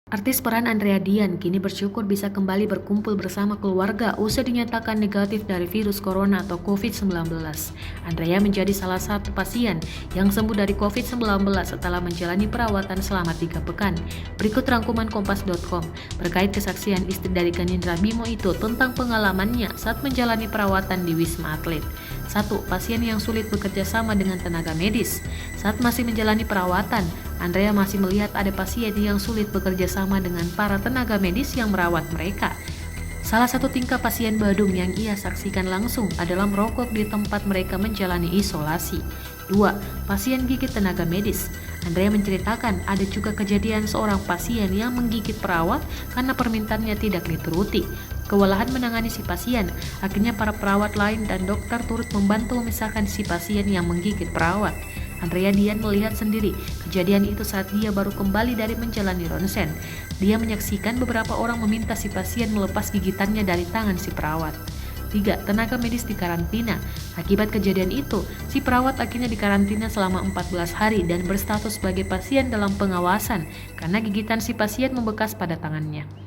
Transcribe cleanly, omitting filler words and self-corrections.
Artis peran Andrea Dian kini bersyukur bisa kembali berkumpul bersama keluarga usai dinyatakan negatif dari virus corona atau COVID-19. Andrea menjadi salah satu pasien yang sembuh dari COVID-19 setelah menjalani perawatan selama 3 pekan. Berikut rangkuman Kompas.com terkait kesaksian istri dari Ganindra Bimo itu tentang pengalamannya saat menjalani perawatan di Wisma Atlet. 1. Pasien yang sulit bekerja sama dengan tenaga medis. Saat masih menjalani perawatan, Andrea masih melihat ada pasien yang sulit bekerja sama dengan para tenaga medis yang merawat mereka. Salah satu tingkah pasien Badung yang ia saksikan langsung adalah merokok di tempat mereka menjalani isolasi. 2. Pasien gigit tenaga medis. Andrea menceritakan ada juga kejadian seorang pasien yang menggigit perawat karena permintaannya tidak dituruti. Kewalahan menangani si pasien, akhirnya para perawat lain dan dokter turut membantu memisahkan si pasien yang menggigit perawat. Andrea Dian melihat sendiri kejadian itu saat dia baru kembali dari menjalani ronsen. Dia menyaksikan beberapa orang meminta si pasien melepas gigitannya dari tangan si perawat. 3. Tenaga medis dikarantina. Akibat kejadian itu, si perawat akhirnya dikarantina selama 14 hari dan berstatus sebagai pasien dalam pengawasan karena gigitan si pasien membekas pada tangannya.